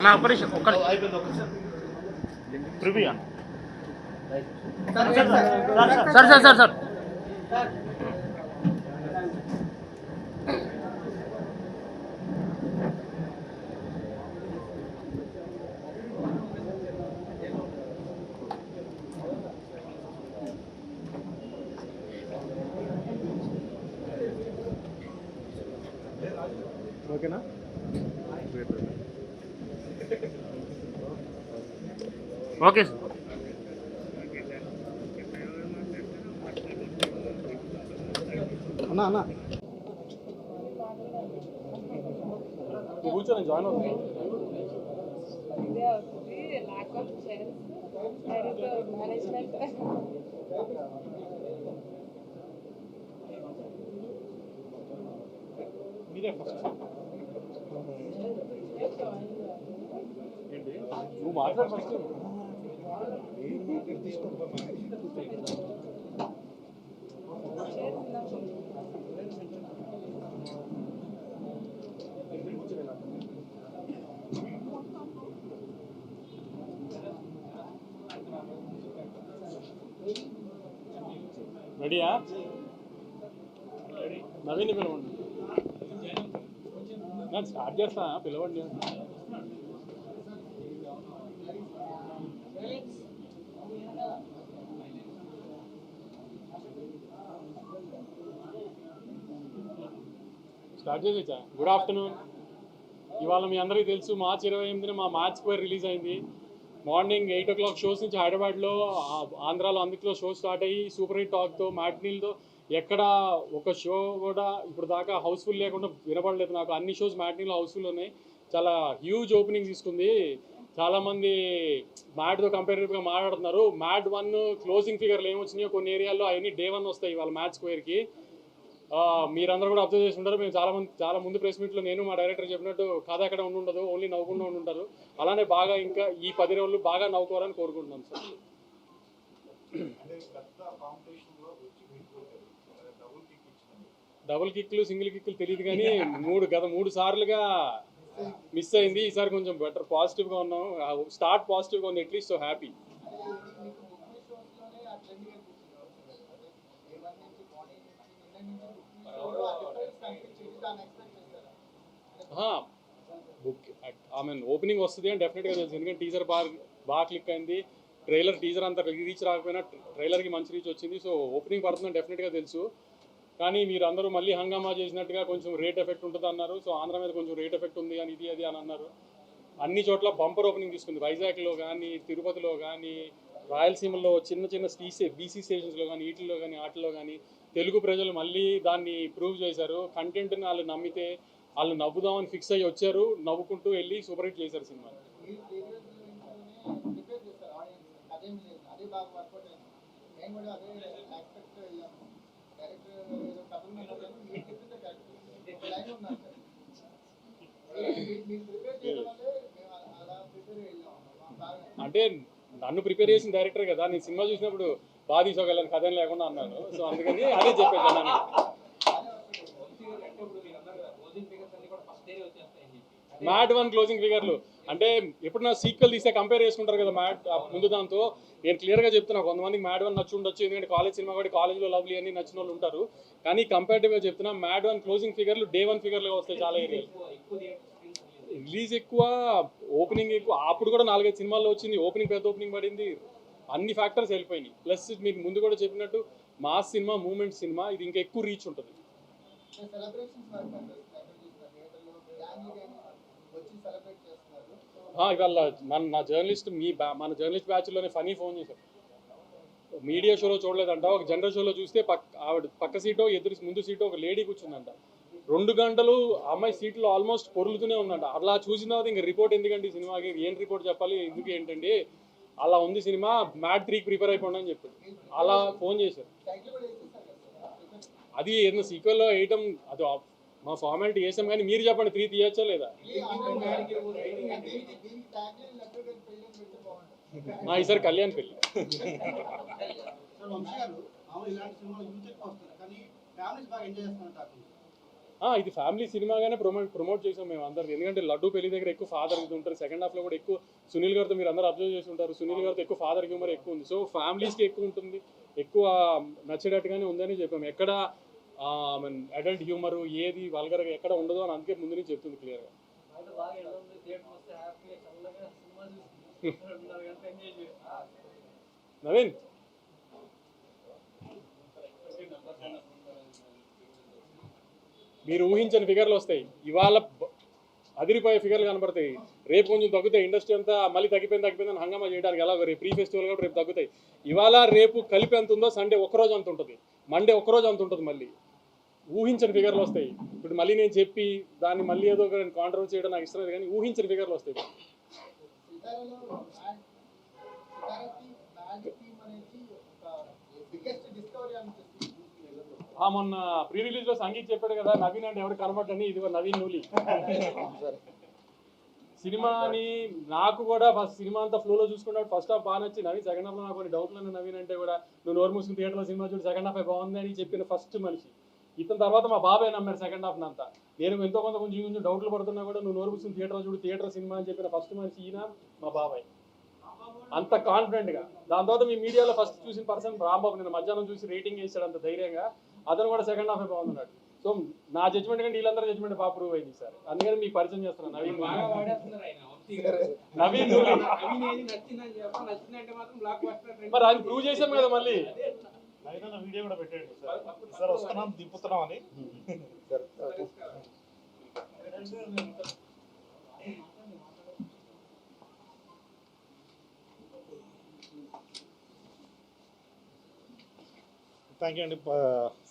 నా ఆపరేషన్ ఒక్క preview sir sir sir sir ఓకేనా? Okay sir. అన్నా అన్నా కూర్చొని జాయిన్ అవుతుంది. మీరే ఫస్ట్ ఏంటి నువ్వు మాట్లాడు ఫస్ట్. రెడీయా? నవీన్ పిలవండి. నేను స్టార్ట్ చేస్తా, పిలవండి. స్టార్ట్ చేసేచ్చా? Good afternoon. ఇవాళ మీ అందరికీ తెలుసు మార్చి 28న మా మ్యాచ్ స్క్వేర్ రిలీజ్ అయింది. మార్నింగ్ 8 o'clock షోస్ నుంచి హైదరాబాద్లో, ఆంధ్రాలో అందులో షో స్టార్ట్ అయ్యి సూపర్ హిట్ టాక్తో మ్యాట్నీలతో ఎక్కడ ఒక షో కూడా ఇప్పుడు దాకా హౌస్ఫుల్ లేకుండా వినపడలేదు నాకు. అన్ని షోస్ మ్యాట్నీలో హౌస్ఫుల్ ఉన్నాయి. చాలా హ్యూజ్ ఓపెనింగ్స్ ఇస్తుంది. చాలామంది మ్యాట్తో కంపేరిటివ్గా మాట్లాడుతున్నారు. మ్యాట్ 1 క్లోజింగ్ ఫిగర్లు ఏమొచ్చినాయో కొన్ని ఏరియాల్లో అవన్నీ Day 1 వస్తాయి వాళ్ళ మ్యాచ్ స్క్వేర్కి. మీరందరూ కూడా అబ్జర్వ్ చేసి ఉంటారు. మేము చాలా ముందు ప్రెస్ మీట్లో నేను మా డైరెక్టర్ చెప్పినట్టు కథ ఎక్కడ ఉండదు, ఓన్లీ నవ్వుకుండా ఉంటారు. అలానే బాగా ఇంకా ఈ 10 రోజులు బాగా నవ్వుకోవాలని కోరుకుంటున్నాను సార్. డబుల్ కిక్లు సింగిల్ కిక్లు తెలియదు కానీ గత 3 సార్లుగా మిస్ అయింది. ఈసారి కొంచెం బెటర్ పాజిటివ్గా ఉన్నాం. స్టార్ట్ పాజిటివ్గా ఉంది అట్లీస్ట్. So happy. ఓపెనింగ్ వస్తుంది అని డెఫినెట్గా తెలుసు. ఎందుకంటే టీజర్ బాగా క్లిక్ అయింది. టీజర్ అంతా రీచ్ రాకపోయినా ట్రైలర్కి మంచి రీచ్ వచ్చింది. సో ఓపెనింగ్ పడుతుందని డెఫినెట్గా తెలుసు. కానీ మీరు అందరూ మళ్ళీ హంగామా చేసినట్టుగా కొంచెం రేట్ ఎఫెక్ట్ ఉంటుంది అన్నారు. సో ఆంధ్ర మీద కొంచెం రేట్ ఎఫెక్ట్ ఉంది అని ఇది అది అని అన్నారు. అన్ని చోట్ల బంపర్ ఓపెనింగ్ తీసుకుంది. వైజాగ్లో కానీ, తిరుపతిలో కానీ, రాయలసీమలో చిన్న బీసీ స్టేషన్స్లో కానీ, వాటిలో కానీ తెలుగు ప్రజలు మళ్ళీ దాన్ని ప్రూవ్ చేశారు. కంటెంట్ని వాళ్ళు నమ్మితే వాళ్ళు నవ్వుదామని ఫిక్స్ అయ్యి వచ్చారు. నవ్వుకుంటూ వెళ్ళి సూపర్ హిట్ చేశారు సినిమా. అంటే నన్ను ప్రిపేర్ చేసిన డైరెక్టర్ కదా, నేను సినిమా చూసినప్పుడు బాగా తీసుకోగలను కథ లేకుండా అన్నాను. సో అందుకని అదే చెప్పేసాను. మ్యాట్ 1 క్లోజింగ్ ఫిగర్లు అంటే ఎప్పుడన్నా సీక్వెల్ తీస్తే కంపేర్ చేసుకుంటారు కదా మ్యాట్ ముందు దాంతో. నేను క్లియర్గా చెప్తున్నా, కొంతమందికి మ్యాట్ 1 నచ్చి ఉండొచ్చు, ఎందుకంటే కాలేజ్ సినిమా కూడా కాలేజ్లో లవ్లీ అని నచ్చిన వాళ్ళు ఉంటారు. కానీ కంపేరిటివ్గా చెప్తున్నా, మ్యాట్ 1 క్లోజింగ్ ఫిగర్లు Day 1 ఫిగర్లుగా వస్తాయి చాలా ఏరియాలు. రిలీజ్ ఎక్కువ, ఓపెనింగ్ ఎక్కువ. అప్పుడు కూడా 4-5 సినిమాల్లో వచ్చింది. ఓపెనింగ్ పెద్ద ఓపెనింగ్ పడింది. అన్ని ఫ్యాక్టర్స్ వెళ్ళిపోయినాయి. ప్లస్ మీకు ముందు కూడా చెప్పినట్టు మాస్ సినిమా, మూమెంట్ సినిమా, ఇది ఇంకా ఎక్కువ రీచ్ ఉంటుంది. ఇవాళ మన జర్నలిస్ట్ బ్యాచ్లోనే ఫనీ ఫోన్ చేశారు. మీడియా షోలో చూడలేదంట, ఒక జనరల్ షోలో చూస్తే ఆవిడ పక్క సీటో ముందు సీటో ఒక లేడీ కూర్చుందంట. 2 గంటలు అమ్మాయి సీట్లో ఆల్మోస్ట్ పొరులుతూనే ఉందంట. అలా చూసిన తర్వాత ఇంకా రిపోర్ట్ ఎందుకండి సినిమాకి, ఏం రిపోర్ట్ చెప్పాలి, ఎందుకు ఏంటండి, అలా ఉంది సినిమా, మ్యాట్ 3కి ప్రిపేర్ అయిపోండి అని చెప్పాడు. అలా ఫోన్ చేశారు. అది ఏదైనా సీక్వెల్లో వేయటం అది మా ఫార్మాలిటీ చేసాం. కానీ మీరు చెప్పండి 3 తీయచ్చా లేదా? ఈసారి కళ్యాణ్ పెళ్ళి. ఇది ఫ్యామిలీ సినిమాగానే ప్రమోట్ చేసాం మేము అందరు. ఎందుకంటే లడ్డు పెళ్లి దగ్గర ఎక్కువ ఫాదర్ ఇది ఉంటారు. సెకండ్ హాఫ్లో కూడా ఎక్కువ సునీల్ గారితో మీరు అందరూ అబ్జర్వ్ చేసి ఉంటారు. సునీల్ గారితో ఎక్కువ ఫాదర్ హ్యూమర్ ఎక్కువ ఉంది. సో ఫ్యామిలీస్కి ఎక్కువ ఉంటుంది, ఎక్కువ నచ్చేటట్టుగానే ఉందని చెప్పాము. ఎక్కడ అడల్ట్ హ్యూమర్ ఏది వల్గర్గా ఎక్కడ ఉండదు అని అందుకే ముందు నుంచి చెప్తుంది క్లియర్గా. నవీన్ మీరు ఊహించని ఫిగర్లు వస్తాయి. ఇవాళ అదిరిపోయే ఫిగర్లు కనబడతాయి. రేపు కొంచెం తగ్గుతాయి. ఇండస్ట్రీ అంతా మళ్ళీ తగ్గిపోయిందని హంగామా చేయడానికి ఎలా రేపు ప్రీ ఫెస్టివల్ కూడా రేపు తగ్గుతాయి. ఇవాళ రేపు కలిపి ఎంత ఉందో సండే ఒక్కరోజు అంత ఉంటుంది, మండే ఒక్కరోజు అంత ఉంటుంది. మళ్ళీ ఊహించని ఫిగర్లు వస్తాయి. ఇప్పుడు మళ్ళీ నేను చెప్పి దాన్ని మళ్ళీ ఏదో ఒక కాంట్రవర్సీ చేయడం నాకు ఇష్టం లేదు, కానీ ఊహించని ఫిగర్లు వస్తాయి. మొన్న ప్రీ రిలీజ్ లో సంగీత్ చెప్పాడు కదా, నవీన్ అంటే ఎవరు కనబడ్డని. ఇది నవీన్ నూలి సినిమాని నాకు కూడా ఫస్ట్ సినిమా అంతా ఫ్లోలో చూసుకున్నప్పుడు ఫస్ట్ హాఫ్ బాగా నచ్చి, నవీన్ సెకండ్ హాఫ్లో నాకు కొన్ని డౌట్లు ఉన్నాయి. నవీన్ అంటే కూడా నువ్వు నోరు మూసుకుని థియేటర్లో సినిమా చూడు సెకండ్ హాఫ్ బాగుంది అని చెప్పిన ఫస్ట్ మనిషి ఇతని. తర్వాత మా బాబాయ్ నమ్మారు సెకండ్ హాఫ్ అంతా. నేను ఎంతో కొంచెం డౌట్లు పడుతున్నా కూడా నువ్వు నోరు మూసుకుని థియేటర్లో చూడు థియేటర్ సినిమా అని చెప్పిన ఫస్ట్ మనిషి ఈయన మా బాబాయ్, అంత కాన్ఫిడెంట్గా. దాని తర్వాత మీ మీడియాలో ఫస్ట్ చూసిన పర్సన్ రాంబాబు. నేను మధ్యాహ్నం చూసి రేటింగ్ వేసాడు అంత ధైర్యంగా. అతను కూడా సెకండ్ హాఫ్ బాగున్నాడు. సో నా జడ్జ్మెంట్ కంటే వీళ్ళందరూ జడ్జ్మెంట్ బాగా ప్రూవ్ అయింది సార్. అందుకని మీకు పరిచయం చేస్తున్నాను నవీన్ మరి అది ప్రూవ్ చేశాం కదా. మళ్ళీ వీడియో కూడా పెట్టండి సార్, వస్తున్నాం దింపుతున్నాం అని. థ్యాంక్ యూ అండి.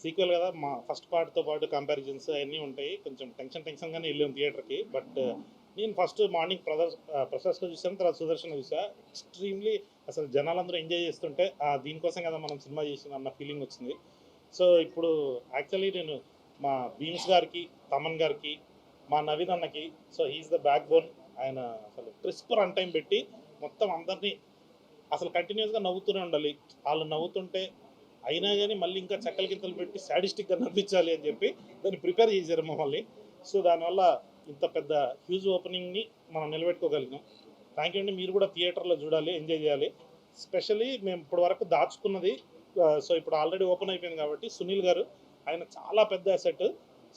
సీక్వెల్ కదా, మా ఫస్ట్ పార్ట్తో పాటు కంపారిజన్స్ అవన్నీ ఉంటాయి. కొంచెం టెన్షన్గానే వెళ్ళాం థియేటర్కి. బట్ నేను ఫస్ట్ మార్నింగ్ ప్రసాస్లో చూసాను, తర్వాత సుదర్శన్ చూసా. ఎక్స్ట్రీమ్లీ అసలు జనాలందరూ ఎంజాయ్ చేస్తుంటే దీనికోసం కదా మనం సినిమా చేసిన అన్న ఫీలింగ్ వచ్చింది. సో ఇప్పుడు యాక్చువల్లీ నేను మా భీమ్స్ గారికి, తమన్ గారికి, మా నవీన్ అన్నకి, so he is the backbone. ఆయన అసలు క్రిస్ప్ రన్ టైం పెట్టి మొత్తం అందరినీ అసలు కంటిన్యూస్గా నవ్వుతూనే ఉండాలి. వాళ్ళు నవ్వుతుంటే అయినా కానీ మళ్ళీ ఇంకా చక్కల గింతలు పెట్టి సాడిస్టిక్గా నవ్వించాలి అని చెప్పి దాన్ని ప్రిపేర్ చేశారు మమ్మల్ని. సో దానివల్ల ఇంత పెద్ద హ్యూజ్ ఓపెనింగ్ని మనం నిలబెట్టుకోగలిగాం. థ్యాంక్ యూ అండి. మీరు కూడా థియేటర్లో చూడాలి, ఎంజాయ్ చేయాలి. స్పెషల్లీ మేము ఇప్పటి వరకు దాచుకున్నది, సో ఇప్పుడు ఆల్రెడీ ఓపెన్ అయిపోయింది కాబట్టి సునీల్ గారు ఆయన చాలా పెద్ద అసెట్.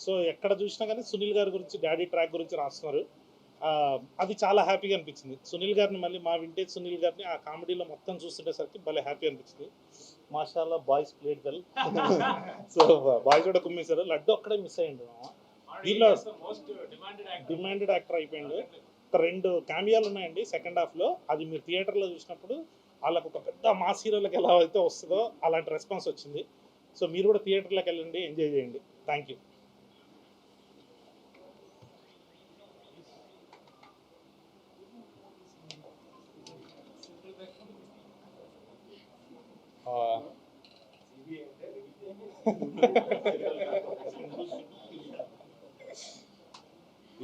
సో ఎక్కడ చూసినా కానీ సునీల్ గారి గురించి, డాడీ ట్రాక్ గురించి రాస్తున్నారు. అది చాలా హ్యాపీగా అనిపించింది. సునీల్ గారిని మళ్ళీ మా వింటేజ్ సునీల్ గారిని ఆ కామెడీలో మొత్తం చూస్తుండేసరికి భలే హ్యాపీ అనిపించింది. మాషాల్లా boys played well. So boys కూడా కుమ్మేశారు. లడ్డు ఒక్కడే మిస్ అయ్యిండు. దీనిలో డిమాండెడ్ యాక్టర్ అయిపోయిండు. ఒక 2 క్యామియాలు ఉన్నాయండి సెకండ్ హాఫ్లో. అది మీరు థియేటర్లో చూసినప్పుడు వాళ్ళకు ఒక పెద్ద మాస్ హీరోలకు ఎలా అయితే వస్తుందో అలాంటి రెస్పాన్స్ వచ్చింది. సో మీరు కూడా థియేటర్లోకి వెళ్ళండి, ఎంజాయ్ చేయండి. Thank you.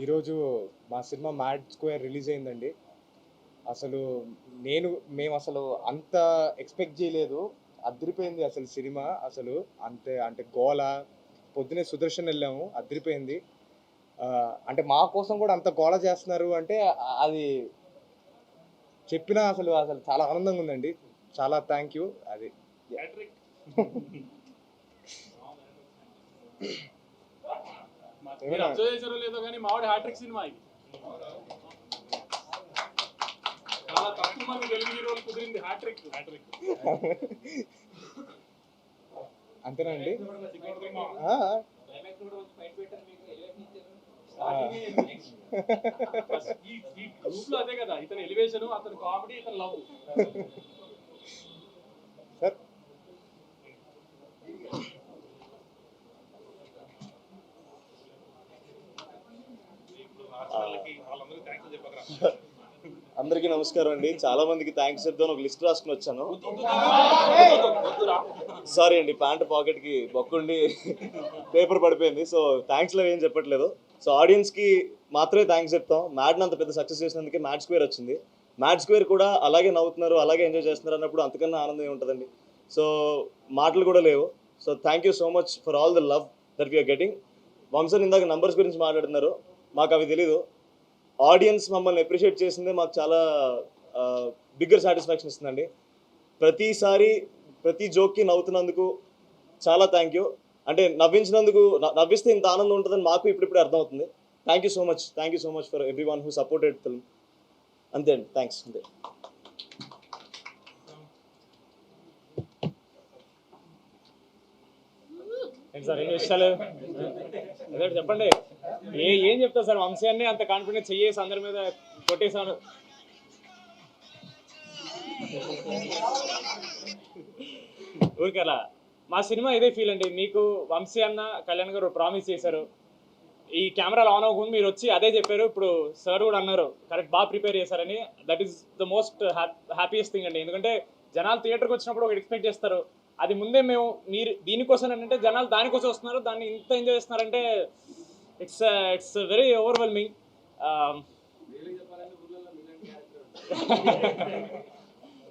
ఈరోజు మా సినిమా మ్యాడ్ స్క్వేర్ రిలీజ్ అయిందండి. అసలు మేము అసలు అంత ఎక్స్పెక్ట్ చేయలేదు. అదిరిపోయింది అసలు సినిమా. అసలు అంటే గోల. పొద్దునే సుదర్శన్ వెళ్ళాము, అదిరిపోయింది. అంటే మా కోసం కూడా అంత గోల చేస్తున్నారు అంటే అది చెప్పినా అసలు చాలా ఆనందంగా ఉందండి. చాలా థ్యాంక్ యూ. అది లేదో కానీ మావాడి హ్యాట్రిక్ సినిమా ఇది. చాలా తక్కువ మంది తెలుగు హీరోలు కుదిరింది హ్యాట్రిక్. అంతేనండి. గ్రూప్ లో అదే కదా, ఇతను ఎలివేషన్, అతను కామెడీ, ఇతను లవ్. సార్ అందరికీ నమస్కారం అండి. చాలా మందికి థ్యాంక్స్ చెప్తాను. ఒక లిస్ట్ రాసుకుని వచ్చాను. సారీ అండి, ప్యాంట్ పాకెట్కి బొక్కుండి పేపర్ పడిపోయింది. సో థ్యాంక్స్లో ఏం చెప్పట్లేదు. సో ఆడియన్స్కి మాత్రమే థ్యాంక్స్ చెప్తాం. మ్యాడ్ని అంత పెద్ద సక్సెస్ చేసినందుకే మ్యాడ్ స్క్వేర్ వచ్చింది. మ్యాడ్ స్క్వేర్ కూడా అలాగే నవ్వుతున్నారు, అలాగే ఎంజాయ్ చేస్తున్నారు అన్నప్పుడు అంతకన్నా ఆనందం ఉంటుందండి. సో మాటలు కూడా లేవు. So thank you so much for all the love that we're getting. వంశన్ ఇందాక నంబర్స్ గురించి మాట్లాడుతున్నారు, మాకు అవి తెలీదు. ఆడియన్స్ మమ్మల్ని అప్రిషియేట్ చేసిందే మాకు చాలా బిగ్గర్ సాటిస్ఫాక్షన్ ఇస్తుందండి. ప్రతిసారి ప్రతి జోక్కి నవ్వుతున్నందుకు చాలా థ్యాంక్ యూ. అంటే నవ్వించినందుకు, నవ్విస్తే ఇంత ఆనందం ఉంటుందని మాకు ఇప్పుడిప్పుడే అర్థమవుతుంది. Thank you so much for every one who supported film. అంతే అండి, థ్యాంక్స్. అంతే. సార్ ఏం విషయాలు అదే చెప్పండి. ఏం చెప్తారు సార్, వంశాన్ని అంత కాన్ఫిడెన్స్ చెయ్యేసి అందరి మీద కొట్టేసాను. ఊరికే అలా మా సినిమా ఇదే ఫీల్ అండి. మీకు వంశీ అన్న, కళ్యాణ్ గారు ప్రామిస్ చేశారు, ఈ కెమెరాలు ఆన్ అవ్వకుండా మీరు వచ్చి అదే చెప్పారు. ఇప్పుడు సార్ కూడా అన్నారు కరెక్ట్, బాగా ప్రిపేర్ చేశారని. That is the most happiest thing అండి. ఎందుకంటే జనాలు థియేటర్కి వచ్చినప్పుడు ఒకటి ఎక్స్పెక్ట్ చేస్తారు, అది ముందే మేము మీరు దీనికోసం అంటే జనాలు దానికోసం వస్తున్నారు, దాన్ని ఇంత ఎంజాయ్ చేస్తున్నారంటే it's very overwhelming.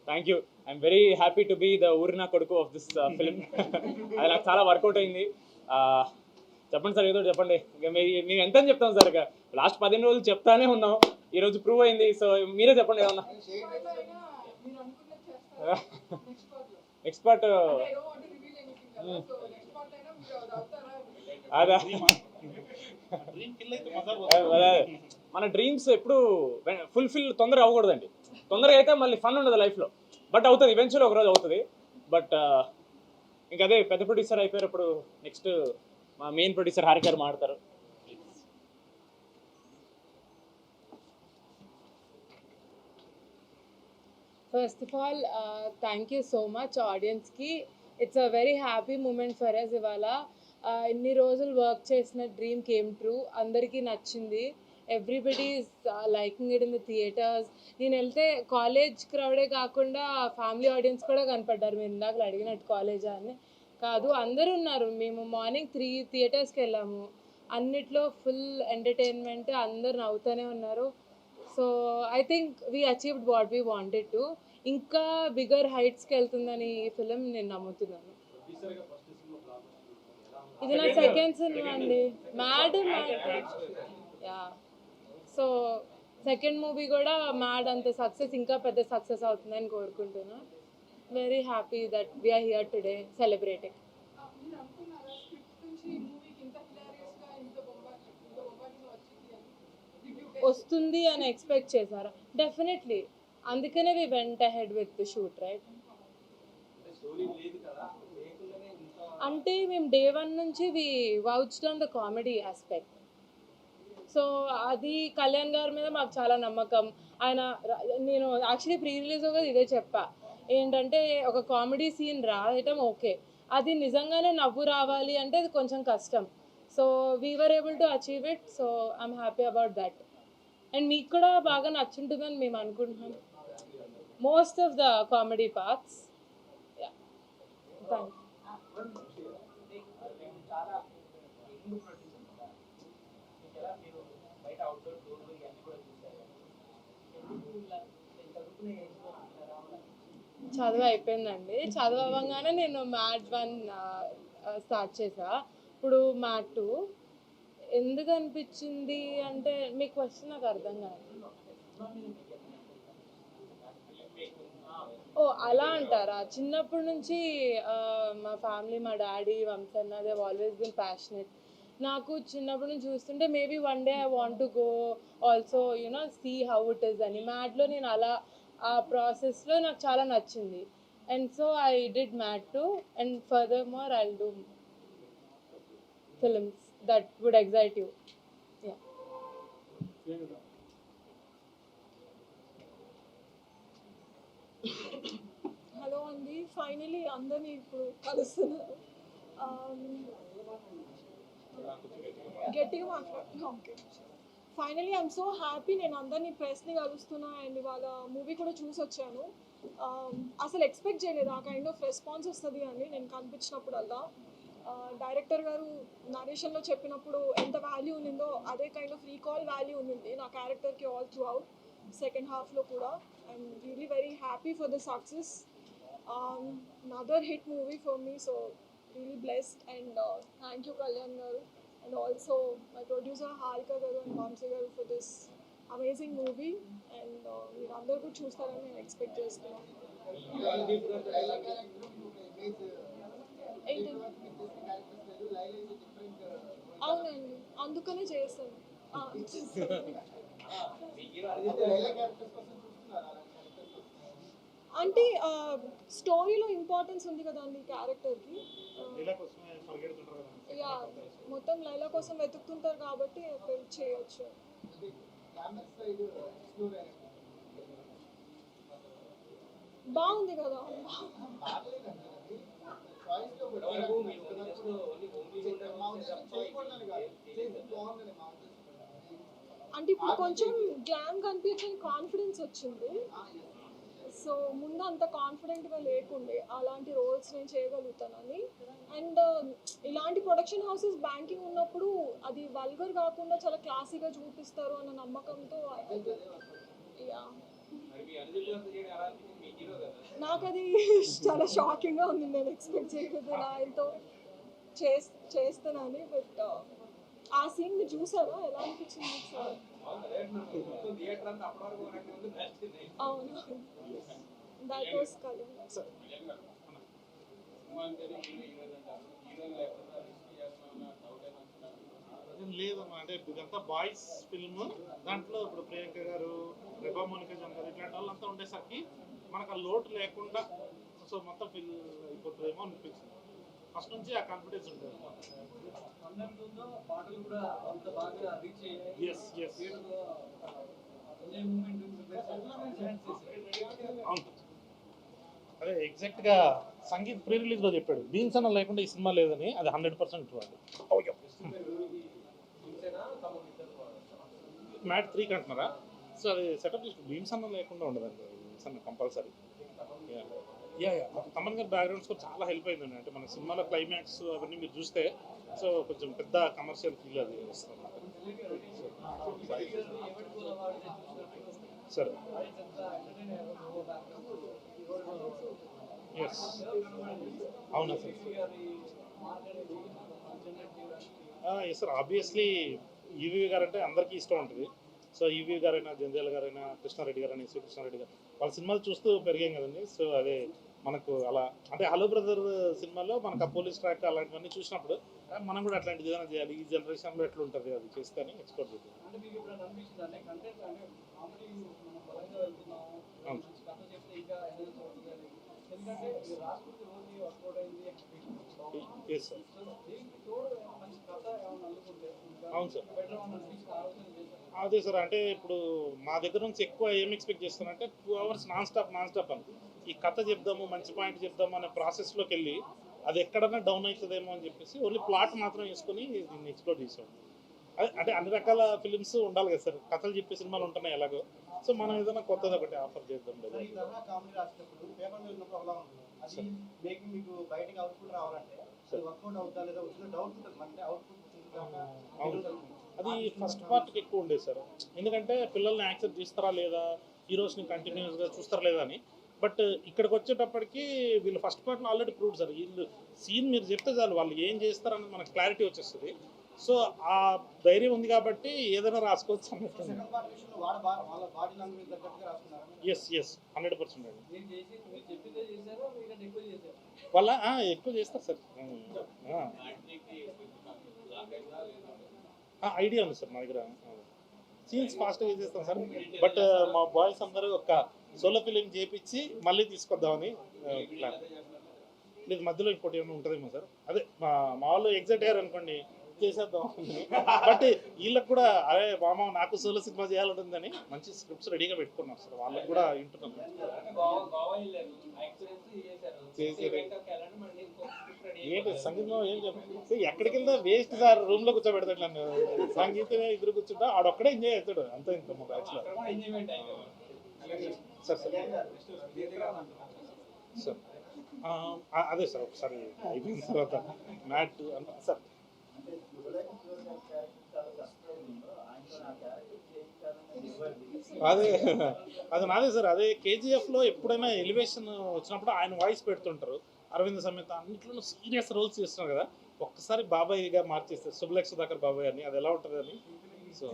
Thank you. I'm very happy to be the ఊరినా కొడుకు ఆఫ్ దిస్ ఫిలిం. అది నాకు చాలా వర్కౌట్ అయింది. చెప్పండి సార్, ఏదో చెప్పండి. ఇంకా మేము ఎంత అని చెప్తాం సార్, ఇక లాస్ట్ 15 రోజులు చెప్తానే ఉన్నాం, ఈరోజు ప్రూవ్ అయింది. సో మీరే చెప్పండి ఏమన్నా. ఎక్స్పర్ట్ అదా, మన డ్రీమ్స్ ఎప్పుడు ఫుల్ఫిల్ తొందరగా అవ్వకూడదండి. తొందరగా అయితే మళ్ళీ ఫన్ ఉండదు లైఫ్లో, బట్ అవుతుంది ఈవెన్చువల్లీ ఒకరోజు అవుతుంది. బట్ ఇంకా అదే పెద్ద ప్రొడ్యూసర్ అయిపోయారు. ఇప్పుడు నెక్స్ట్ మా మెయిన్ ప్రొడ్యూసర్ హారిక గారు మాట్లాడతారు. First of all, thank you so much audience ki. It's a very happy moment for us ivala. ఇన్ని రోజులు వర్క్ చేసిన డ్రీమ్ కేమ్ ట్రూ, అందరికీ నచ్చింది. Everybody is liking it in the theatres. నేను వెళ్తే కాలేజ్ క్రౌడే కాకుండా ఫ్యామిలీ ఆడియన్స్ కూడా కనపడ్డారు. మీరు ఇందాక అడిగినట్టు కాలేజా అని కాదు, అందరూ ఉన్నారు. మేము మార్నింగ్ 3 థియేటర్స్కి వెళ్ళాము, అన్నిట్లో ఫుల్ ఎంటర్టైన్మెంట్, అందరు నవ్వుతూనే ఉన్నారు. So I think we achieved what we wanted to. ఇంకా బిగ్గర్ హైట్స్కి వెళ్తుందని ఈ ఫిలిం నేను నమ్ముతున్నాను. ఇది నా సెకండ్ సినిమా అండి, Mad. Yeah, so second movie కూడా మ్యాడ్ అంత సక్సెస్, ఇంకా పెద్ద సక్సెస్ అవుతుందని కోరుకుంటున్నా. Very happy that we are here today celebrating. వస్తుంది అని ఎక్స్పెక్ట్ చేశారా? డెఫినెట్లీ, అందుకనే we went ahead with the shoot, right? అంటే మేము డే 1 నుంచి we vouched on the comedy aspect. So అది కళ్యాణ్ గారి మీద మాకు చాలా నమ్మకం. ఆయన నేను యాక్చువల్లీ ప్రీ రిలీజ్ కూడా ఇదే చెప్పా, ఏంటంటే ఒక కామెడీ సీన్ రాయటం ఓకే, అది నిజంగానే నవ్వు రావాలి అంటే అది కొంచెం కష్టం. So we were able to achieve it. So I'm happy about that. And మీకు కూడా బాగా నచ్చుంటుందని మేము అనుకుంటున్నాం, most of the comedy parts. Yeah, thank you. చదువు అయిపోయిందండి. చదువు అవ్వగానే నేను మ్యాట్ 1 స్టార్ట్ చేసా. ఇప్పుడు మ్యాట్ 2 ఎందుకు అనిపించింది అంటే, మీ క్వశ్చన్ నాకు అర్థం కాదు. ఓ అలా అంటారా? చిన్నప్పటి నుంచి మా ఫ్యామిలీ, మా డాడీ, వంశన్న, దే ఆల్వేస్ బిన్ ప్యాషనెట్. నాకు చిన్నప్పటి నుంచి చూస్తుంటే maybe one day I want to go also you know see how it is అని. మ్యాట్లో నేను అలా ఆ ప్రాసెస్లో నాకు చాలా నచ్చింది. And so I did Mad 2 and further more I will do films that would excite you. Yeah. Hello అండి, ఫైనలీ అందరినీ ఇప్పుడు కలుస్తున్నారు. గట్టిగా మాట్లాడుతున్నా. Okay, finally I'm so happy. నేను అందరినీ ప్రెస్ని కలుస్తున్నా అండ్ ఇవాళ మూవీ కూడా చూసి వచ్చాను. అసలు ఎక్స్పెక్ట్ చేయలేదు ఆ కైండ్ ఆఫ్ రెస్పాన్స్ వస్తుంది అని. నేను కనిపించినప్పుడల్లా డైరెక్టర్ గారు నరేషన్లో చెప్పినప్పుడు ఎంత వాల్యూ ఉన్నిందో అదే కైండ్ ఆఫ్ రీకాల్ వాల్యూ ఉన్నింది నా క్యారెక్టర్కి ఆల్ త్రూ అవుట్ సెకండ్ హాఫ్లో కూడా. I'm really very happy for the success. Another hit movie for me, so really blessed. And thank you Kalyan garu and also my producer Harika garu and Vamsi garu for this amazing movie, and మీరందరూ కూడా చూస్తారని నేను expect చేస్తున్నాను. ఏంటి? అవునండి, అందుకనే చేశాను. అంటే స్టోరీలో ఇంపార్టెన్స్ ఉంది కదండి క్యారెక్టర్కి. ఇలా కోసమే పరిగెడుతుంటారు కదా. యా, మొత్తం లైలా కోసం వెతుకుతుంటారు కాబట్టి చేయొచ్చు. బాగుంది కదా. అంటే ఇప్పుడు కొంచెం గ్లామ్ కనిపించని కాన్ఫిడెన్స్ వచ్చింది. సో ముందు అంత కాన్ఫిడెంట్గా లేకుండే అలాంటి రోల్స్ నేను చేయగలుగుతానని. అండ్ ఇలాంటి ప్రొడక్షన్ హౌసెస్ బ్యాంకింగ్ ఉన్నప్పుడు అది వల్గర్ కాకుండా చాలా క్లాసీగా చూపిస్తారు అన్న నమ్మకంతో యా, నాకు అది చాలా షాకింగ్గా ఉంది. నేను ఎక్స్పెక్ట్ చేయలేదు ఇలా ఆయనతో చేస్తానని. బట్ ఆ సీన్ మీరు చూసారా? ఎలా అనిపించింది మీకు సార్? అవును, దట్ వాస్ కలర్. లేదమ్మా, అంటే ఇదంతా బాయ్స్ ఫిల్మ్. దాంట్లో ఇప్పుడు ప్రియాంక గారు, రెబా మోనికా జన్ గారు ఇట్లాంటి వాళ్ళంతా ఉండేసరికి మనకు ఆ లోటు లేకుండా సో మొత్తం ఫిల్ అయిపోతుందేమో అనిపించింది. ఫస్ట్ నుంచి ఆ కాన్ఫిడెన్స్ ఉంటుంది. ఎస్ ఎస్ అవును, అదే ఎగ్జాక్ట్గా సంగీత్ ప్రీ రిలీజ్లో చెప్పాడు, బీన్స్ అన్న లేకుండా ఈ సినిమా లేదని. అది 100% ట్రూ అండి. మ్యాట్ 3 అంటున్నారా? సో అది సెటప్ చేసి బీమ్స్ అన్న లేకుండా ఉండదండి. బీమ్స్ అన్న కంపల్సరీ. యా యా, తమన్ గారి బ్యాక్గ్రౌండ్ స్కోర్ చాలా హెల్ప్ అయిందండి. అంటే మన సినిమాలో క్లైమాక్స్ అవన్నీ మీరు చూస్తే సో కొంచెం పెద్ద కమర్షియల్ ఫీల్ అది వస్తుంది. సరే ఎస్ అవునా sir? Yes sir, obviously EV గారు అంటే అందరికీ ఇష్టం ఉంటుంది. సో ఈవీ గారైనా, జంధ్యాల గారైనా, కృష్ణారెడ్డి గారైనా, శ్రీకృష్ణారెడ్డి గారు వాళ్ళ సినిమాలు చూస్తూ పెరిగాం కదండి. సో అదే మనకు అలా అంటే హలో బ్రదర్ సినిమాలో మనకు ఆ పోలీస్ ట్రాక్ అలాంటివన్నీ చూసినప్పుడు మనం కూడా అట్లాంటిది ఏదైనా చేయాలి, ఈ జనరేషన్లో ఎట్లా ఉంటుంది అది చేస్తే అని ఎక్స్పెక్ట్ చేద్దాం. ఎస్ సార్, అవును సార్. అదే సార్, అంటే ఇప్పుడు మా దగ్గర నుంచి ఎక్కువ ఏం ఎక్స్పెక్ట్ చేస్తానంటే 2 hours నాన్ స్టాప్ అని ఈ కథ చెప్దాము, మంచి పాయింట్ చెప్దాము అనే ప్రాసెస్లోకి వెళ్ళి అది ఎక్కడన్నా డౌన్ అవుతుందేమో అని చెప్పేసి ఓన్లీ ప్లాట్ మాత్రం వేసుకొని దీన్ని ఎక్స్ప్లోర్ చేసాం. అదే అంటే అన్ని రకాల ఫిలిమ్స్ ఉండాలి కదా సార్, కథలు చెప్పే సినిమాలు ఉంటున్నాయి ఎలాగో. సో మనం ఏదైనా కొత్తది ఒకటి ఆఫర్ చేద్దాం లేదా. అది ఫస్ట్ పార్ట్కి ఎక్కువ ఉండేది సార్, ఎందుకంటే పిల్లల్ని యాక్సెప్ట్ చేస్తారా లేదా, హీరోస్ని కంటిన్యూస్గా చూస్తారా లేదా అని. బట్ ఇక్కడికి వచ్చేటప్పటికి వీళ్ళు ఫస్ట్ పార్ట్లో ఆల్రెడీ ప్రూవ్డ్ సార్. వీళ్ళు సీన్ మీరు చెప్తే చాలు వాళ్ళు ఏం చేస్తారని మనకు క్లారిటీ వచ్చేస్తుంది. సో ఆ ధైర్యం ఉంది కాబట్టి ఏదైనా రాసుకోవచ్చు అన్నట్టు. ఎస్ ఎస్ 100% అండి. వాళ్ళ ఎక్కువ చేస్తారు సార్. ఐడియా ఉంది సార్ మా దగ్గర. సీన్స్ ఫాస్ట్గా చేసేస్తాం సార్. బట్ మా బాయ్స్ అందరూ ఒక సోలో ఫిలిం చేయించి మళ్ళీ తీసుకొద్దామని ప్లాన్. లేదు మధ్యలో ఇంకోటి ఏమైనా ఉంటుందేమో సార్. అదే మా వాళ్ళు ఎగ్జైట్ అయ్యారు అనుకోండి చేసేద్దాం. బట్ వీళ్ళకి కూడా అరే మామ నాకు సోలో సినిమా చేయాలంటుందని మంచి స్క్రిప్ట్స్ రెడీగా పెట్టుకున్నాం సార్. వాళ్ళకి కూడా వింటున్నాం. ఏంటి సంగీతం ఏం చెప్పి ఎక్కడికి వెళ్తా వేస్ట్ సార్, రూమ్లో కూర్చోబెడతాడు నన్ను. సంగీతమే ఎదురు కూర్చుంటా ఆడొక్కడే ఎంజాయ్ చేస్తాడు అంతే. ఇంత మా బ్యాచ్లో సార్ సార్ అదే సార్ ఒకసారి అయిపోయిన తర్వాత మ్యాట్ సార్. అదే అది నాదే సార్. అదే కేజీఎఫ్లో ఎప్పుడైనా ఎలివేషన్ వచ్చినప్పుడు ఆయన వాయిస్ పెడుతుంటారు. అరవింద్ సమేత అన్నింటిలో సీరియస్ రోల్స్ చేస్తున్నారు కదా. ఒక్కసారి బాబాయ్గా మార్చేస్తే శుభలేఖ సుధాకర్ బాబాయ్ అని అది ఎలా ఉంటుంది అని. సో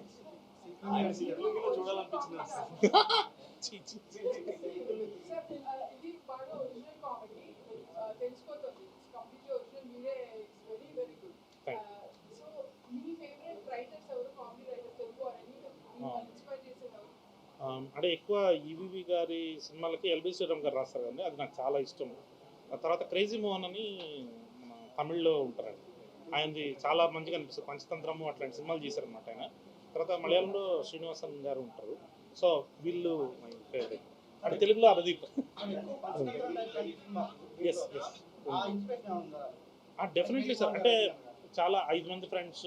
చూడాలనిపించింది. ఇది బాగా ఒరిజినల్ కామెడీ తెలిసిపోతుంది. కంప్లీట్లీ ఒరిజినల్ మీరే very very good. Thank so మీ ఫేవరెట్ రైటర్స్ ఎవరు, కామెడీ రైటర్స్ తెలుగు అని ఇన్స్పైర్ చేసేవారు? అంటే ఎక్కువ ఈవీవి గారి సినిమాలకి ఎల్బి శ్రీరామ్ గారు రాస్తారు కదండి, అది నాకు చాలా ఇష్టం. ఆ తర్వాత క్రేజీ మోహన్ అని మన తమిళ్లో ఉంటారండి, ఆయనది చాలా మంచిగా అనిపిస్తుంది. పంచతంత్రము అట్లాంటి సినిమాలు చేశారనమాట ఆయన. తర్వాత మలయాళంలో శ్రీనివాసన్ గారు ఉంటారు. సో వీళ్ళు మై ఫేవరెట్. అంటే తెలుగులో అరదీప్. Yes yes definitely sir. అంటే చాలా 5 మంది ఫ్రెండ్స్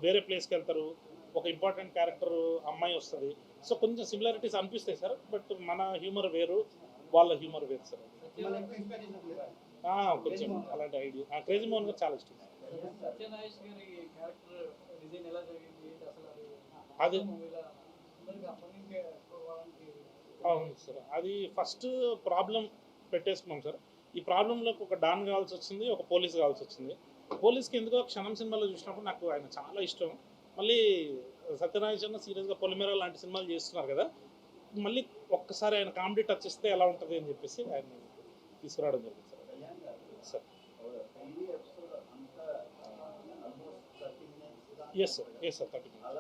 వేరే ప్లేస్కి వెళ్తారు, ఒక ఇంపార్టెంట్ క్యారెక్టర్ అమ్మాయి వస్తుంది. సో కొంచెం సిమిలారిటీస్ అనిపిస్తాయి సార్, బట్ మన హ్యూమర్ వేరు, వాళ్ళ హ్యూమర్ వేరు సార్. కొంచెం అలాంటి ఐడియా. క్రేజీ మోహన్ గారు చాలా ఇష్టం. అది అవును సార్, అది ఫస్ట్ ప్రాబ్లం పెట్టేసుకున్నాం సార్. ఈ ప్రాబ్లంలోకి ఒక డాన్ కావాల్సి వచ్చింది, ఒక పోలీస్ కావాల్సి వచ్చింది. పోలీస్కి ఎందుకో క్షణం సినిమాలో చూసినప్పుడు నాకు ఆయన చాలా ఇష్టం. మళ్ళీ సత్యనారాయణ సీరియస్గా పొలిమేర లాంటి సినిమాలు చేస్తున్నారు కదా, మళ్ళీ ఒక్కసారి ఆయన కామెడీ టచ్ ఇస్తే ఎలా ఉంటుంది అని చెప్పేసి ఆయన తీసుకురావడం జరిగింది sir. Yes sir, yes sir, 30 minutes.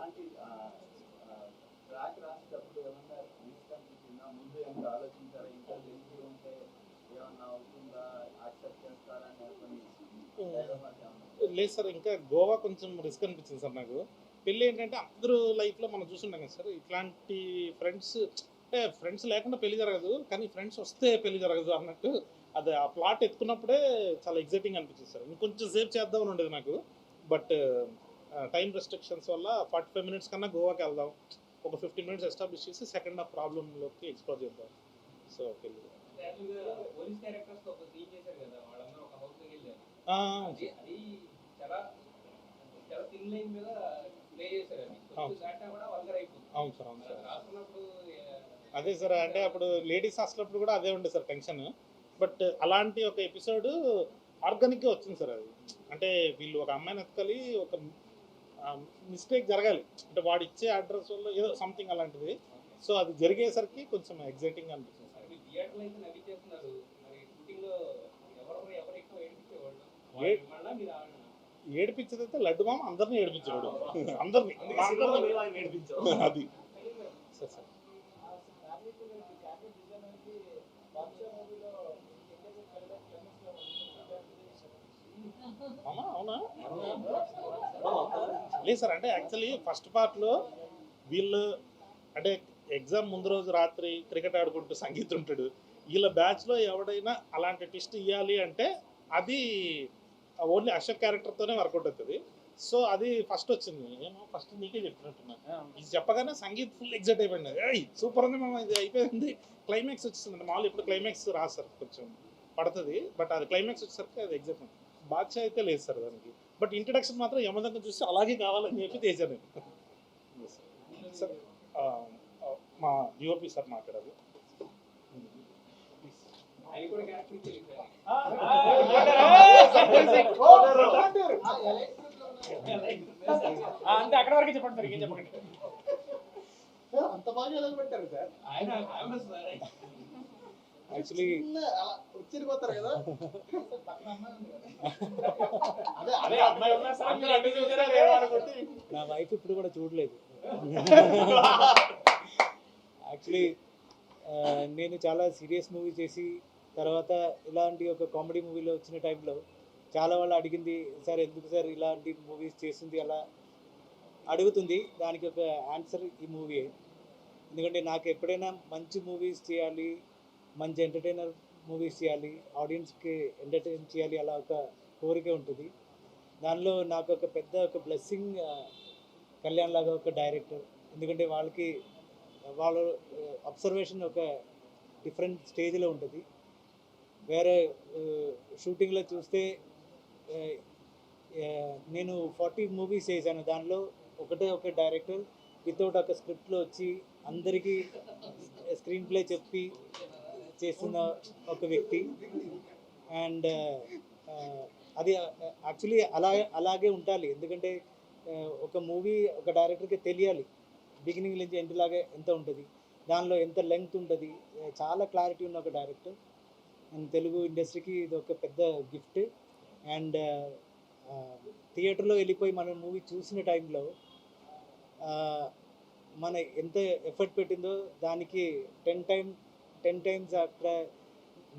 లేదు సార్, ఇంకా గోవా కొంచెం రిస్క్ అనిపించింది సార్ నాకు. పెళ్ళి ఏంటంటే అందరూ లైఫ్లో మనం చూసుంటాం కదా సార్, ఇట్లాంటి ఫ్రెండ్స్ అంటే ఫ్రెండ్స్ లేకుండా పెళ్లి జరగదు, కానీ ఫ్రెండ్స్ వస్తే పెళ్లి జరగదు అన్నట్టు అది ఆ ప్లాట్ ఎత్తుకున్నప్పుడే చాలా ఎగ్జైటింగ్ అనిపించింది సార్. ఇంకొంచెం సేపు చేద్దామని ఉండేది నాకు, బట్ టైం రెస్ట్రిక్షన్స్ వల్ల 45 minutes కన్నా గోవాకి వెళ్దాం, ఒక 15 minutes ఎస్టాబ్లిష్ చేసి సెకండ్ హాఫ్ ప్రాబ్లంలోకి ఎక్స్ప్లోర్ చేద్దాం. సో పెళ్ళి అవును సార్, అవును సార్. అదే సార్, అంటే అప్పుడు లేడీస్ హాస్టల్ కూడా అదే ఉండే సార్ టెన్షన్. బట్ అలాంటి ఒక ఎపిసోడ్ ఆర్గానిక్గా వచ్చింది సార్. అది అంటే వీళ్ళు ఒక అమ్మాయిని ఎత్తుకలి, ఒక మిస్టేక్ జరగాలి, అంటే వాడు ఇచ్చే అడ్రస్ వల్ల ఏదో సంథింగ్ అలాంటిది. సో అది జరిగేసరికి కొంచెం ఎగ్జైటింగ్ అనిపించింది సార్. ఏడిపించేదైతే లడ్డు మామ అందరినీ ఏడిపించాడు, అందరినీ అది సార్ సార్. అవునా లేదు సార్, అంటే యాక్చువల్లీ ఫస్ట్ పార్ట్లో వీళ్ళు అంటే ఎగ్జామ్ ముందు రోజు రాత్రి క్రికెట్ ఆడుకుంటూ సంగీత్ ఉంటాడు. వీళ్ళ బ్యాచ్లో ఎవడైనా అలాంటి ట్విస్ట్ ఇవ్వాలి అంటే అది ఓన్లీ అశోక్ క్యారెక్టర్తోనే వర్కౌట్ అవుతుంది. సో అది ఫస్ట్ వచ్చింది. ఏమో ఫస్ట్ నీకే చెప్తున్నట్టున్నా, ఇది చెప్పగానే సంగీత్ ఫుల్ ఎగ్జైట్ అయిపోయింది. సూపర్ ఉంది మామ, ఇది అయిపోయింది. క్లైమాక్స్ వచ్చింది. మామూలు ఇప్పుడు క్లైమాక్స్ రాదు సార్, కొంచెం పడుతుంది, బట్ అది క్లైమాక్స్ వచ్చేసరికి అది ఎగ్జైట్. బాద్షా అయితే లేదు సార్ దానికి, బట్ ఇంట్రడక్షన్ మాత్రం యమదంగా చూసి అలాగే కావాలని చెప్పి తెచ్చాను నేను సార్. మా డిఓపి సార్ మాట్లాడారు. అంటే అక్కడ వరకు చెప్పండి సార్, ఏం చెప్పండి. అంత బాగా ఎలా పెట్టారు సార్? యాక్చువల్లీ వచ్చిపోతారు కదా. అదే అమ్మాయి ఉన్నా సార్, మీరు అడ్డు చూసారా లేదా అనుకుంటే నా వైఫ్ ఇప్పుడు కూడా చూడలేదు. యాక్చువల్లీ నేను చాలా సీరియస్ మూవీ చేసి తర్వాత ఇలాంటి ఒక కామెడీ మూవీలో వచ్చిన టైంలో చాలా వాళ్ళు అడిగింది, సార్ ఎందుకు సార్ ఇలాంటి మూవీస్ చేసింది అలా అడుగుతుంది. దానికి ఒక ఆన్సర్ ఈ మూవీయే. ఎందుకంటే నాకు ఎప్పుడైనా మంచి మూవీస్ చేయాలి, మంచి ఎంటర్టైనర్ మూవీస్ చేయాలి, ఆడియన్స్కి ఎంటర్టైన్ చేయాలి, అలా ఒక కోరిక ఉంటుంది. దానిలో నాకు ఒక పెద్ద ఒక బ్లెస్సింగ్ కళ్యాణ్ లాగా ఒక డైరెక్టర్. ఎందుకంటే వాళ్ళకి వాళ్ళ అబ్జర్వేషన్ ఒక డిఫరెంట్ స్టేజ్లో ఉంటుంది. వేరే షూటింగ్లో చూస్తే నేను 40 మూవీస్ చేశాను, దానిలో ఒకటే ఒక డైరెక్టర్ వితౌట్ ఒక స్క్రిప్ట్లో వచ్చి అందరికీ స్క్రీన్ ప్లే చెప్పి చేస్తున్న ఒక వ్యక్తి. అండ్ అది యాక్చువల్లీ అలాగే ఉండాలి. ఎందుకంటే ఒక మూవీ ఒక డైరెక్టర్కి తెలియాలి బిగినింగ్ నుంచి ఎండ్ లాగా ఎంత ఉంటుంది, దానిలో ఎంత లెంగ్త్ ఉంటుంది. చాలా క్లారిటీ ఉన్న ఒక డైరెక్టర్ అండ్ తెలుగు ఇండస్ట్రీకి ఇది ఒక పెద్ద గిఫ్ట్. అండ్ థియేటర్లో వెళ్ళిపోయి మనం మూవీ చూసిన టైంలో మన ఎంత ఎఫర్ట్ పెట్టిందో దానికి 10 టైమ్స్ అక్కడ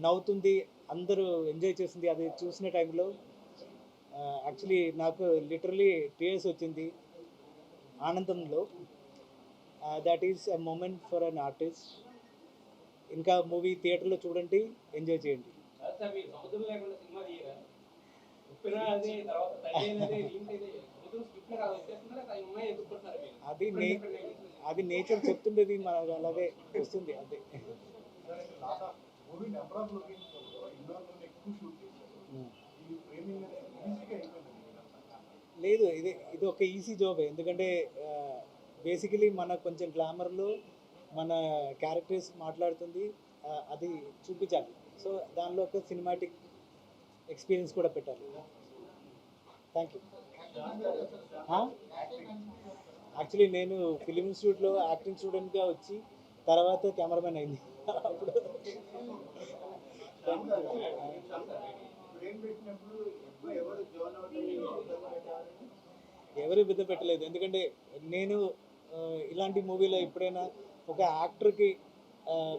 నవ్వుతుంది, అందరూ ఎంజాయ్ చేసింది. అది చూసిన టైంలో యాక్చువల్లీ నాకు లిటరలీ టీయర్స్ వచ్చింది ఆనందంలో. That is a moment for an artist. ఇంకా మూవీ థియేటర్లో చూడండి, ఎంజాయ్ చేయండి. అది నేచర్ చెప్తుండేది, మనకు అలాగే వస్తుంది అంతే. లేదు, ఇది ఒక ఈజీ జాబ్. ఎందుకంటే బేసికలీ మన కొంచెం గ్లామర్లో మన క్యారెక్టర్స్ మాట్లాడుతుంది, అది చూపించాలి. సో దానిలో ఒక సినిమాటిక్ ఎక్స్పీరియన్స్ కూడా పెట్టాలి. Thank you. యాక్చువల్లీ నేను ఫిలిం ఇన్స్టిట్యూట్లో యాక్టింగ్ స్టూడెంట్గా వచ్చి తర్వాత కెమెరామెన్ అయింది. అప్పుడు ఎవరు బిద్ద పెట్టలేదు. ఎందుకంటే నేను ఇలాంటి మూవీలో ఎప్పుడైనా ఒక యాక్టర్కి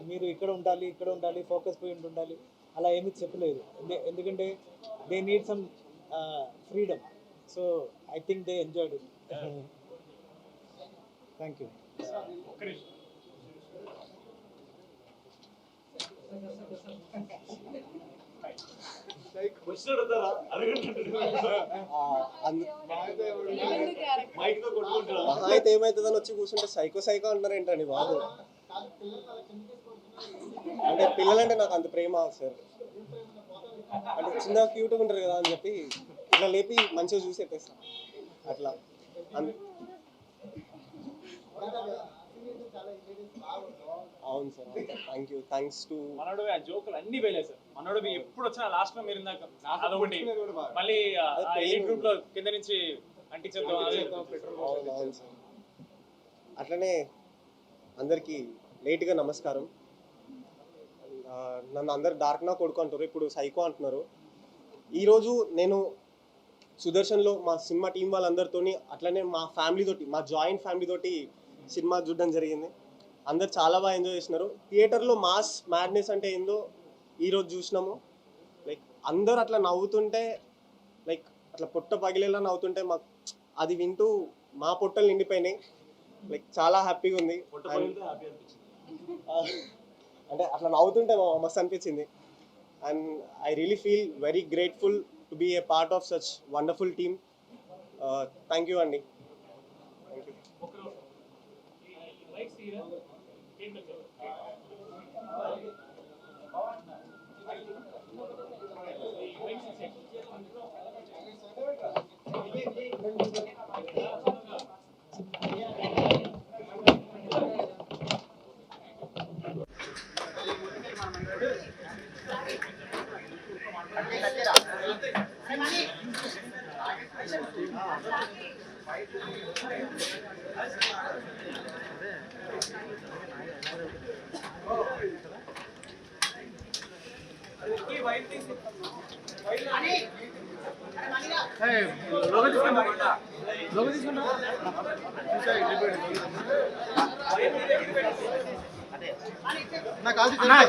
మీరు ఇక్కడ ఉండాలి ఫోకస్ పాయింట్ ఉండాలి అలా ఏమీ చెప్పలేదు. ఎందుకంటే they need some freedom. So I think they enjoyed it. Thank you. అయితే ఏమవుతుందని వచ్చి కూర్చుంటే సైకో అంటారు ఏంటండి బాబు. అంటే పిల్లలంటే నాకు అంత ప్రేమ సార్. అంటే చిన్న క్యూట్గా ఉంటారు కదా అని చెప్పి ఇట్లా లేపి మంచిగా చూసి ఎత్తేస్తాం అట్లా. అవును sir, thank you. Thanks to మనోడు ఆ జోకులు అన్ని వేలే సార్. మనోడు ఎప్పుడు వచ్చినా లాస్ట్ లో మీరు ఇందాక అదొకటి మళ్ళీ గ్రూప్ లో కింద నుంచి అంటించద్దు. అవును సార్. అట్లనే అందరికీ లేట్గా నమస్కారం. నన్ను అందరు డార్క్నా కొడుకు అంటారు, ఇప్పుడు సైకో అంటున్నారు. ఈరోజు నేను సుదర్శన్లో మా సినిమా టీం వాళ్ళందరితోని అట్లనే మా ఫ్యామిలీతోటి, మా జాయింట్ ఫ్యామిలీతోటి సినిమా చూడడం జరిగింది. అందరు చాలా బాగా ఎంజాయ్ చేసినారు. థియేటర్లో మాస్ మ్యాడ్నెస్ అంటే ఏందో ఈరోజు చూసినాము. లైక్ అందరు అట్లా నవ్వుతుంటే, లైక్ అట్లా పొట్ట పగిలేలా నవ్వుతుంటే మాకు అది వింటూ మా పొట్టలు నిండిపోయినాయి. లైక్ చాలా హ్యాపీగా ఉంది. అంటే అట్లా నవ్వుతుంటే మస్తు అనిపించింది. And I really feel very grateful to be a part of such wonderful team. Thank you అండి. Thank you.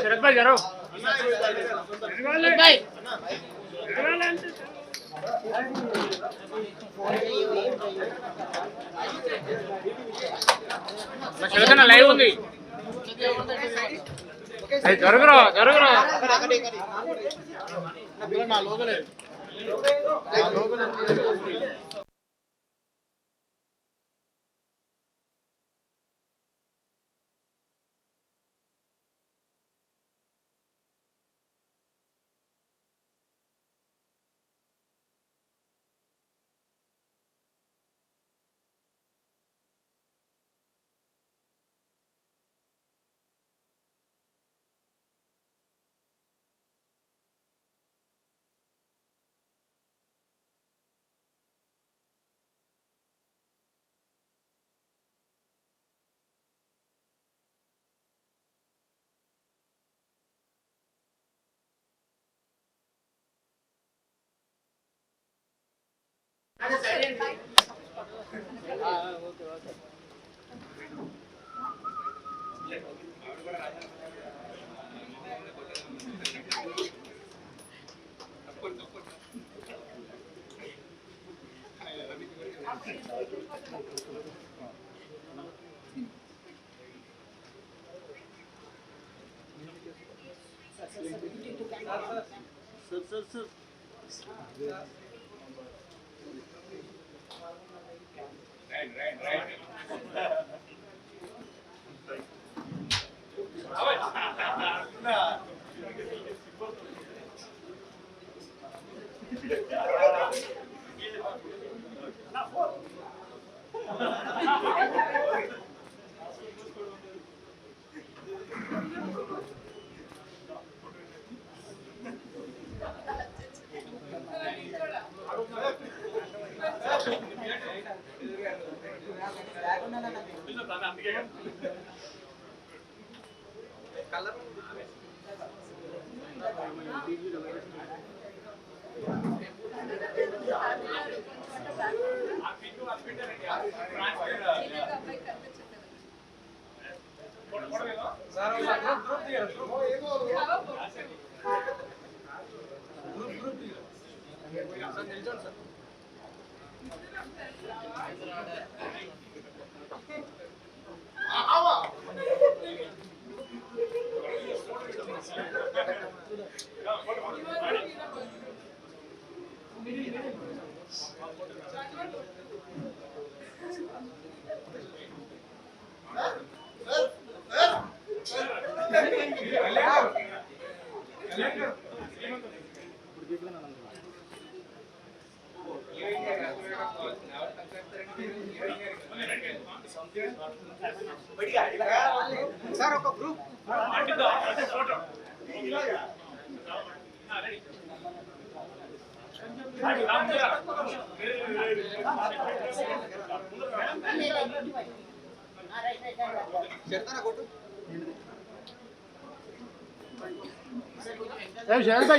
శరత్ భాయ్ గారు శరత్ లైవ్ ఉంది. జరుగురా నా లోగలేదు.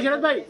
శరత్ భాయ్